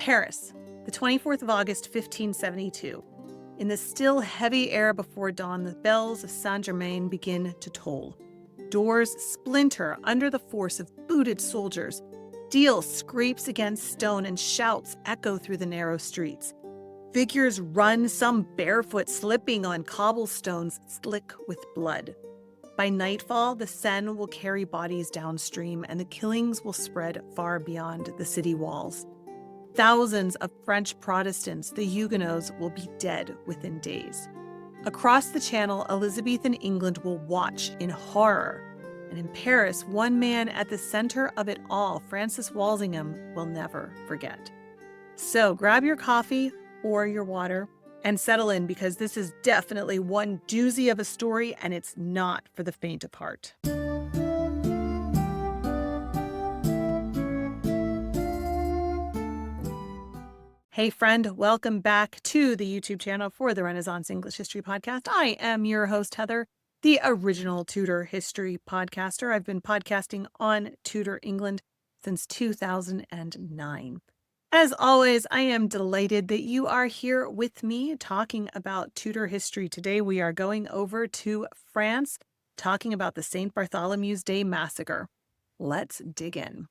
Paris, the 24th of August, 1572. In the still heavy air before dawn, the bells of Saint-Germain begin to toll. Doors splinter under the force of booted soldiers. Steel scrapes against stone and shouts echo through the narrow streets. Figures run, some barefoot, slipping on cobblestones slick with blood. By nightfall, the Seine will carry bodies downstream, and the killings will spread far beyond the city walls. Thousands of French Protestants, the Huguenots, will be dead within days. Across the Channel, Elizabethan England will watch in horror. And in Paris, one man at the center of it all, Francis Walsingham, will never forget. So grab your coffee or your water and settle in, because this is definitely one doozy of a story, and it's not for the faint of heart. Hey friend, welcome back to the YouTube channel for the Renaissance English History Podcast. I am your host, Heather, the original Tudor history podcaster. I've been podcasting on Tudor England since 2009. As always, I am delighted that you are here with me talking about Tudor history. Today we are going over to France, talking about the St. Bartholomew's Day Massacre. Let's dig in.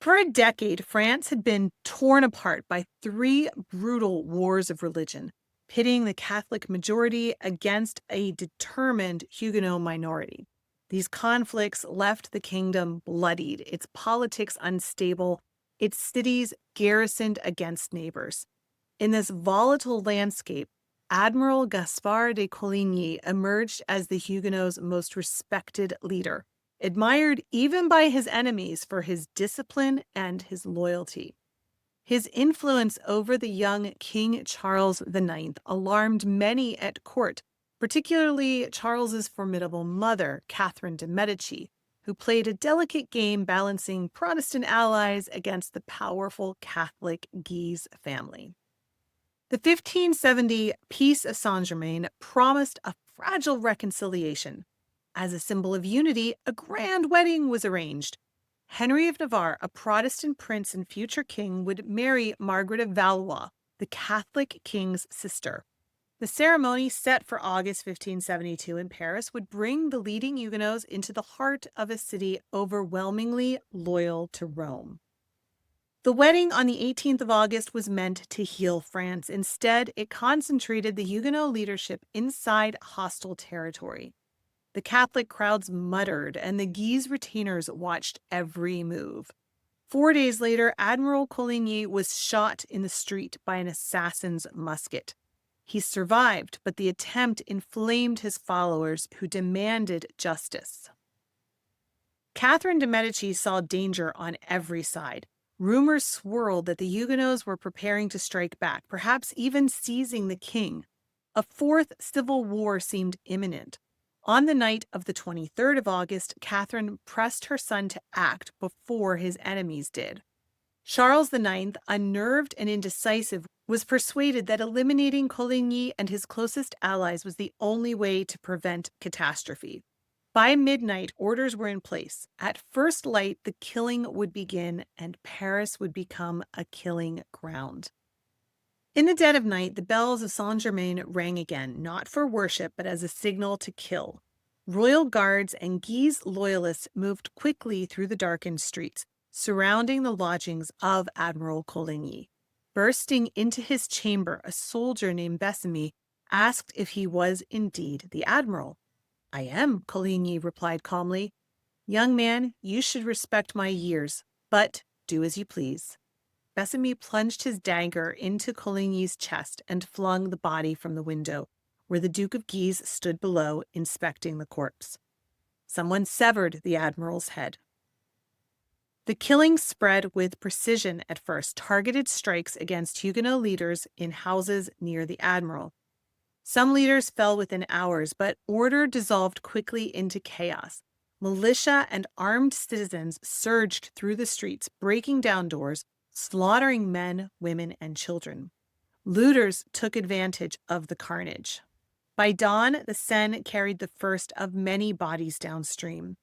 For a decade, France had been torn apart by three brutal wars of religion, pitting the Catholic majority against a determined Huguenot minority. These conflicts left the kingdom bloodied, its politics unstable, its cities garrisoned against neighbors. In this volatile landscape, Admiral Gaspard de Coligny emerged as the Huguenots' most respected leader, admired even by his enemies for his discipline and his loyalty. His influence over the young King Charles IX alarmed many at court, particularly Charles's formidable mother, Catherine de' Medici, who played a delicate game balancing Protestant allies against the powerful Catholic Guise family. The 1570 Peace of Saint-Germain promised a fragile reconciliation. As a symbol of unity, a grand wedding was arranged. Henry of Navarre, a Protestant prince and future king, would marry Margaret of Valois, the Catholic king's sister. The ceremony, set for August 1572 in Paris, would bring the leading Huguenots into the heart of a city overwhelmingly loyal to Rome. The wedding on the 18th of August was meant to heal France. Instead, it concentrated the Huguenot leadership inside hostile territory. The Catholic crowds muttered, and the Guise retainers watched every move. 4 days later, Admiral Coligny was shot in the street by an assassin's musket. He survived, but the attempt inflamed his followers, who demanded justice. Catherine de' Medici saw danger on every side. Rumors swirled that the Huguenots were preparing to strike back, perhaps even seizing the king. A fourth civil war seemed imminent. On the night of the 23rd of August, Catherine pressed her son to act before his enemies did. Charles IX, unnerved and indecisive, was persuaded that eliminating Coligny and his closest allies was the only way to prevent catastrophe. By midnight, orders were in place. At first light, the killing would begin, and Paris would become a killing ground. In the dead of night, the bells of Saint-Germain rang again, not for worship, but as a signal to kill. Royal guards and Guise loyalists moved quickly through the darkened streets, surrounding the lodgings of Admiral Coligny. Bursting into his chamber, a soldier named Bartholomew asked if he was indeed the admiral. "I am," Coligny replied calmly. "Young man, you should respect my years, but do as you please." Bartholomew plunged his dagger into Coligny's chest and flung the body from the window, where the Duke of Guise stood below, inspecting the corpse. Someone severed the admiral's head. The killing spread with precision at first, targeted strikes against Huguenot leaders in houses near the admiral. Some leaders fell within hours, but order dissolved quickly into chaos. Militia and armed citizens surged through the streets, breaking down doors, slaughtering men, women, and children. Looters took advantage of the carnage. By dawn, the Seine carried the first of many bodies downstream.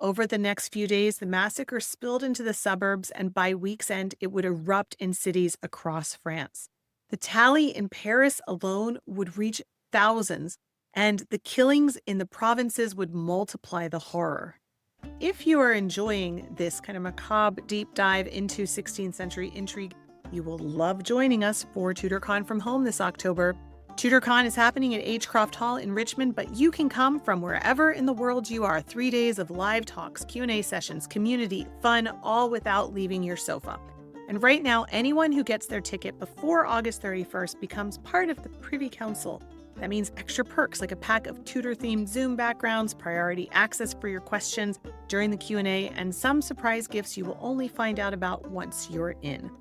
Over the next few days, the massacre spilled into the suburbs, and by week's end, it would erupt in cities across France. The tally in Paris alone would reach thousands, and the killings in the provinces would multiply the horror. If you are enjoying this kind of macabre deep dive into 16th century intrigue, you will love joining us for Tutorcon from home this October. Tutorcon is happening at Agecroft Hall in Richmond, but you can come from wherever in the world you are. 3 days of live talks, Q&A sessions, community, fun, all without leaving your sofa. And right now, anyone who gets their ticket before August 31st becomes part of the Privy Council. That means extra perks like a pack of Tudor-themed Zoom backgrounds, priority access for your questions during the Q&A, and some surprise gifts you will only find out about once you're in.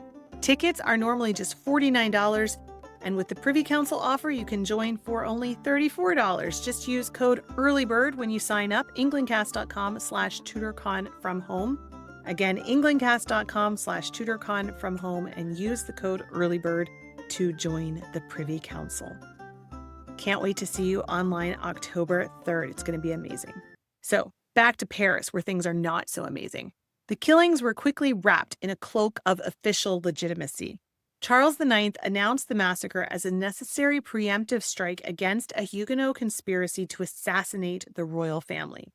Tickets are normally just $49, and with the Privy Council offer, you can join for only $34. Just use code EARLYBIRD when you sign up, englandcast.com/tutorcon from home. Again, englandcast.com/tutorcon from home, and use the code EARLYBIRD to join the Privy Council. Can't wait to see you online October 3rd. It's going to be amazing. So back to Paris, where things are not so amazing. The killings were quickly wrapped in a cloak of official legitimacy. Charles IX announced the massacre as a necessary preemptive strike against a Huguenot conspiracy to assassinate the royal family.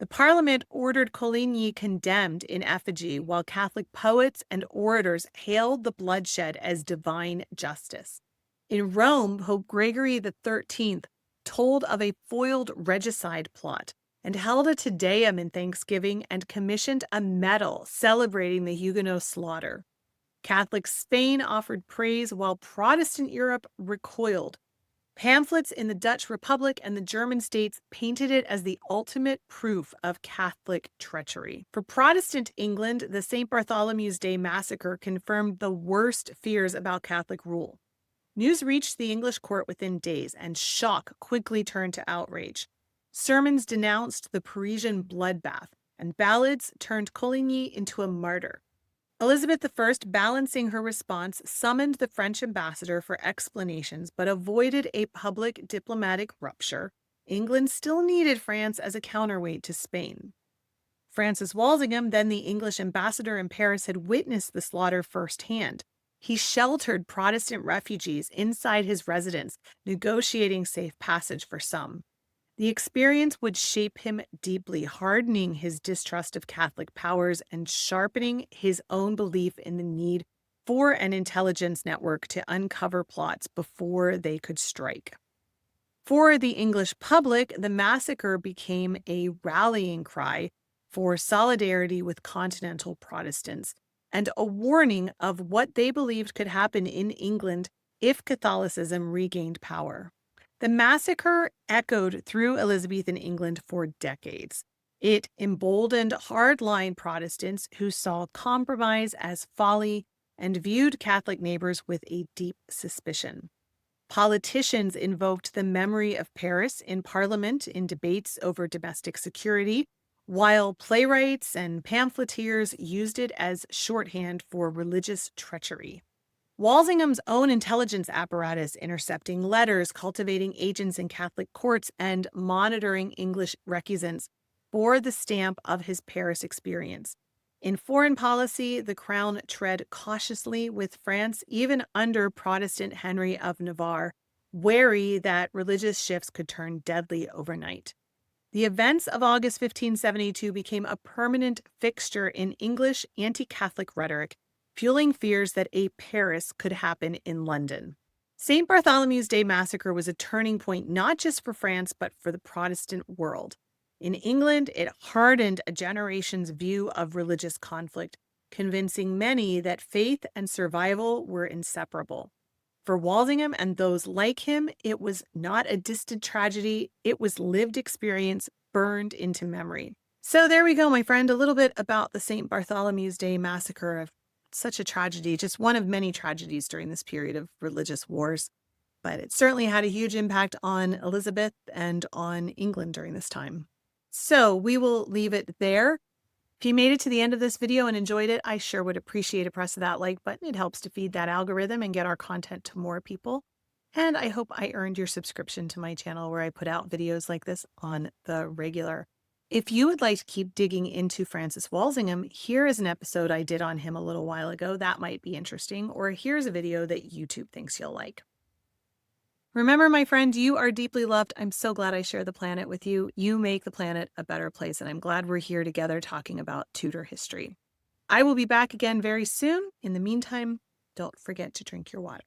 The Parliament ordered Coligny condemned in effigy, while Catholic poets and orators hailed the bloodshed as divine justice. In Rome, Pope Gregory XIII told of a foiled regicide plot and held a Te Deum in Thanksgiving and commissioned a medal celebrating the Huguenot slaughter. Catholic Spain offered praise while Protestant Europe recoiled. Pamphlets in the Dutch Republic and the German states painted it as the ultimate proof of Catholic treachery. For Protestant England, the St. Bartholomew's Day massacre confirmed the worst fears about Catholic rule. News reached the English court within days, and shock quickly turned to outrage. Sermons denounced the Parisian bloodbath, and ballads turned Coligny into a martyr. Elizabeth I, balancing her response, summoned the French ambassador for explanations, but avoided a public diplomatic rupture. England still needed France as a counterweight to Spain. Francis Walsingham, then the English ambassador in Paris, had witnessed the slaughter firsthand. He sheltered Protestant refugees inside his residence, negotiating safe passage for some. The experience would shape him deeply, hardening his distrust of Catholic powers and sharpening his own belief in the need for an intelligence network to uncover plots before they could strike. For the English public, the massacre became a rallying cry for solidarity with continental Protestants and a warning of what they believed could happen in England if Catholicism regained power. The massacre echoed through Elizabethan England for decades. It emboldened hardline Protestants who saw compromise as folly and viewed Catholic neighbors with a deep suspicion. Politicians invoked the memory of Paris in Parliament in debates over domestic security, while playwrights and pamphleteers used it as shorthand for religious treachery. Walsingham's own intelligence apparatus, intercepting letters, cultivating agents in Catholic courts, and monitoring English recusants, bore the stamp of his Paris experience. In foreign policy, the crown tread cautiously with France, even under Protestant Henry of Navarre, wary that religious shifts could turn deadly overnight. The events of August 1572 became a permanent fixture in English anti-Catholic rhetoric, fueling fears that a Paris could happen in London. St. Bartholomew's Day massacre was a turning point not just for France, but for the Protestant world. In England, it hardened a generation's view of religious conflict, convincing many that faith and survival were inseparable. For Walsingham and those like him, it was not a distant tragedy, it was lived experience burned into memory. So there we go, my friend, a little bit about the St. Bartholomew's Day massacre. Such a tragedy, just one of many tragedies during this period of religious wars. But it certainly had a huge impact on Elizabeth and on England during this time. So we will leave it there. If you made it to the end of this video and enjoyed it, I sure would appreciate a press of that like button. It helps to feed that algorithm and get our content to more people. And I hope I earned your subscription to my channel where I put out videos like this on the regular. If you would like to keep digging into Francis Walsingham, here is an episode I did on him a little while ago that might be interesting, or here's a video that YouTube thinks you'll like. Remember, my friend, you are deeply loved. I'm so glad I share the planet with you. You make the planet a better place, and I'm glad we're here together talking about Tudor history. I will be back again very soon. In the meantime, don't forget to drink your water.